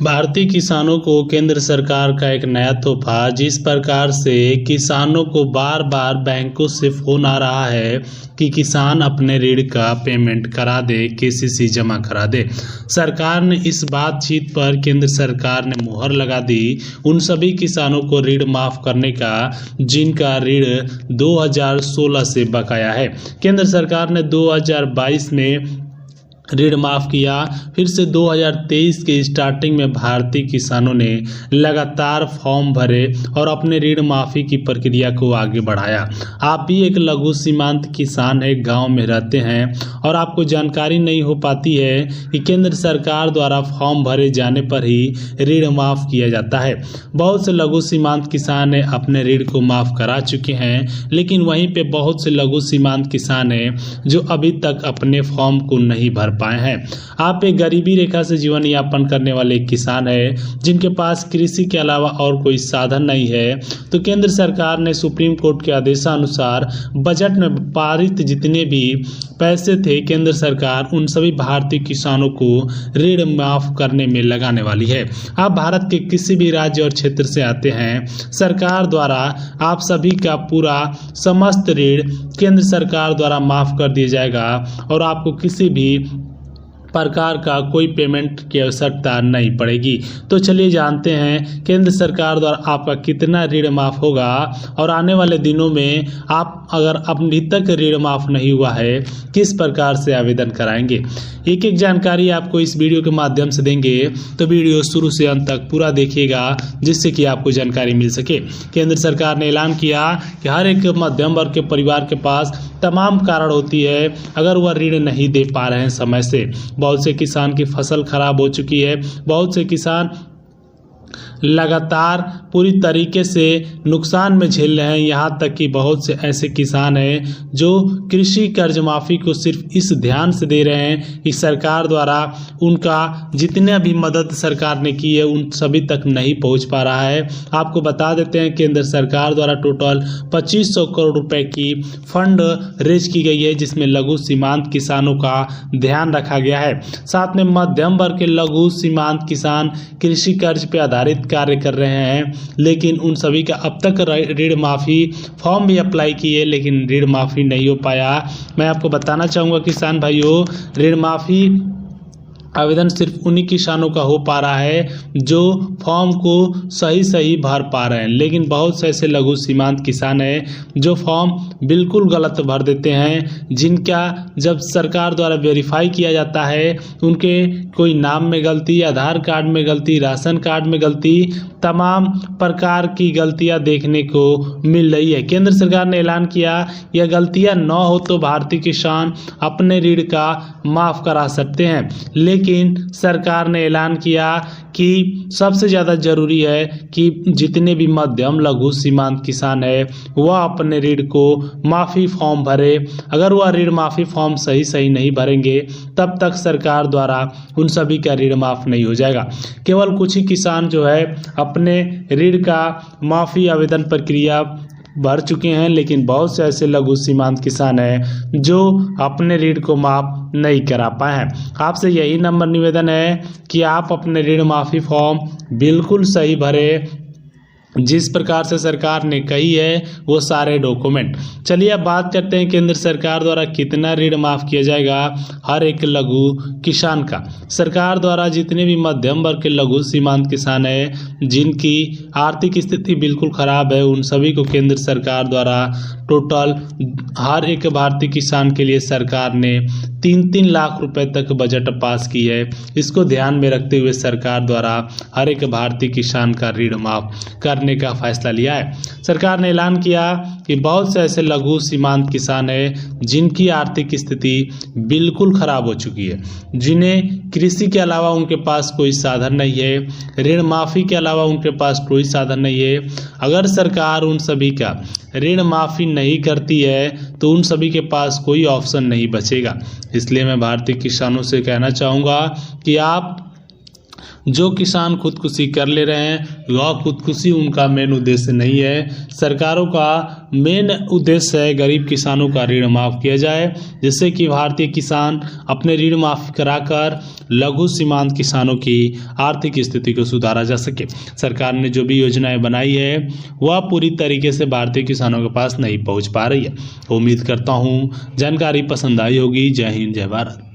भारतीय किसानों को केंद्र सरकार का एक नया तोहफा। जिस प्रकार से किसानों को बार बार बैंकों से फोन आ रहा है कि किसान अपने ऋण का पेमेंट करा दे, केसीसी जमा करा दे। सरकार ने इस बातचीत पर केंद्र सरकार ने मुहर लगा दी उन सभी किसानों को ऋण माफ करने का जिनका ऋण 2016 से बकाया है। केंद्र सरकार ने 2022 में ऋण माफ किया। फिर से 2023 के स्टार्टिंग में भारतीय किसानों ने लगातार फॉर्म भरे और अपने ऋण माफी की प्रक्रिया को आगे बढ़ाया। आप भी एक लघु सीमांत किसान है, गांव में रहते हैं और आपको जानकारी नहीं हो पाती है कि केंद्र सरकार द्वारा फॉर्म भरे जाने पर ही ऋण माफ किया जाता है। बहुत से लघु सीमांत किसान है अपने ऋण को माफ करा चुके हैं, लेकिन वहीं पे बहुत से लघु सीमांत किसान है जो अभी तक अपने फॉर्म को नहीं भर पाए हैं। आप एक गरीबी रेखा से जीवन यापन करने वाले किसान हैं जिनके पास कृषि के अलावा और कोई साधन नहीं है, तो केंद्र सरकार ने सुप्रीम कोर्ट के आदेशानुसार बजट में पारित जितने भी पैसे थे, केंद्र सरकार उन सभी भारतीय किसानों को ऋण माफ करने में लगाने वाली है। आप भारत के किसी भी राज्य और क्षेत्र से आते हैं, सरकार द्वारा आप सभी का पूरा समस्त ऋण केंद्र सरकार द्वारा माफ कर दिया जाएगा और आपको किसी भी प्रकार का कोई पेमेंट की आवश्यकता नहीं पड़ेगी। तो चलिए जानते हैं केंद्र सरकार द्वारा आपका कितना ऋण माफ होगा और आने वाले दिनों में आप अगर अभी तक ऋण माफ नहीं हुआ है किस प्रकार से आवेदन कराएंगे। एक एक जानकारी आपको इस वीडियो के माध्यम से देंगे, तो वीडियो शुरू से अंत तक पूरा देखिएगा जिससे कि आपको जानकारी मिल सके। केंद्र सरकार ने ऐलान किया कि हर एक मध्यम वर्ग के परिवार के पास तमाम कारण होती है अगर वह ऋण नहीं दे पा रहे हैं समय से। बहुत से किसान की फसल खराब हो चुकी है, बहुत से किसान लगातार पूरी तरीके से नुकसान में झेल रहे हैं। यहाँ तक कि बहुत से ऐसे किसान हैं जो कृषि कर्ज माफ़ी को सिर्फ इस ध्यान से दे रहे हैं कि सरकार द्वारा उनका जितने भी मदद सरकार ने की है उन सभी तक नहीं पहुँच पा रहा है। आपको बता देते हैं केंद्र सरकार द्वारा टोटल 2500 करोड़ रुपए की फंड रेज की गई है, जिसमें लघु सीमांत किसानों का ध्यान रखा गया है। साथ में मध्यम वर्ग के लघु सीमांत किसान कृषि कर्ज पर आधारित कार्य कर रहे हैं, लेकिन उन सभी का अब तक ऋण माफ़ी फॉर्म भी अप्लाई किए लेकिन ऋण माफ़ी नहीं हो पाया। मैं आपको बताना चाहूँगा किसान भाइयों, ऋण माफ़ी आवेदन सिर्फ उन्हीं किसानों का हो पा रहा है जो फॉर्म को सही भर पा रहे हैं, लेकिन बहुत से ऐसे लघु सीमांत किसान हैं जो फॉर्म बिल्कुल गलत भर देते हैं, जिनका जब सरकार द्वारा वेरीफाई किया जाता है उनके कोई नाम में गलती, आधार कार्ड में गलती, राशन कार्ड में गलती, तमाम प्रकार की गलतियां देखने को मिल रही है। केंद्र सरकार ने ऐलान किया यह गलतियां न हो तो भारतीय किसान अपने ऋण का माफ करा सकते हैं, लेकिन सरकार ने ऐलान किया कि सबसे ज़्यादा जरूरी है कि जितने भी मध्यम लघु सीमांत किसान है वह अपने ऋण को माफ़ी फॉर्म भरे। अगर वह ऋण माफ़ी फॉर्म सही नहीं भरेंगे तब तक सरकार द्वारा उन सभी का ऋण माफ़ नहीं हो जाएगा। केवल कुछ ही किसान जो है अपने ऋण का माफ़ी आवेदन प्रक्रिया भर चुके हैं, लेकिन बहुत से ऐसे लघु सीमांत किसान हैं जो अपने ऋण को माफ नहीं करा पाए हैं। आपसे यही नंबर निवेदन है कि आप अपने ऋण माफ़ी फॉर्म बिल्कुल सही भरें, जिस प्रकार से सरकार ने कही है वो सारे डॉक्यूमेंट। चलिए अब बात करते हैं केंद्र सरकार द्वारा कितना ऋण माफ़ किया जाएगा हर एक लघु किसान का। सरकार द्वारा जितने भी मध्यम वर्ग के लघु सीमांत किसान हैं जिनकी आर्थिक स्थिति बिल्कुल ख़राब है, उन सभी को केंद्र सरकार द्वारा टोटल हर एक भारतीय किसान के लिए सरकार ने 3-3 लाख रुपए तक बजट पास की है। इसको ध्यान में रखते हुए सरकार द्वारा हर एक भारतीय किसान का ऋण माफ करने का फैसला लिया है। सरकार ने ऐलान किया कि बहुत से ऐसे लघु सीमांत किसान हैं जिनकी आर्थिक स्थिति बिल्कुल खराब हो चुकी है, जिन्हें कृषि के अलावा उनके पास कोई साधन नहीं है, ऋण माफ़ी के अलावा उनके पास कोई साधन नहीं है। अगर सरकार उन सभी का ऋण माफ़ी नहीं करती है तो उन सभी के पास कोई ऑप्शन नहीं बचेगा। इसलिए मैं भारतीय किसानों से कहना चाहूँगा कि आप जो किसान खुदकुशी कर ले रहे हैं वह खुदकुशी उनका मेन उद्देश्य नहीं है। सरकारों का मेन उद्देश्य है गरीब किसानों का ऋण माफ़ किया जाए, जिससे कि भारतीय किसान अपने ऋण माफ़ कराकर लघु सीमांत किसानों की आर्थिक स्थिति को सुधारा जा सके। सरकार ने जो भी योजनाएं बनाई है वह पूरी तरीके से भारतीय किसानों के पास नहीं पहुंच पा रही है। उम्मीद करता हूं जानकारी पसंद आई होगी। जय हिंद, जय भारत।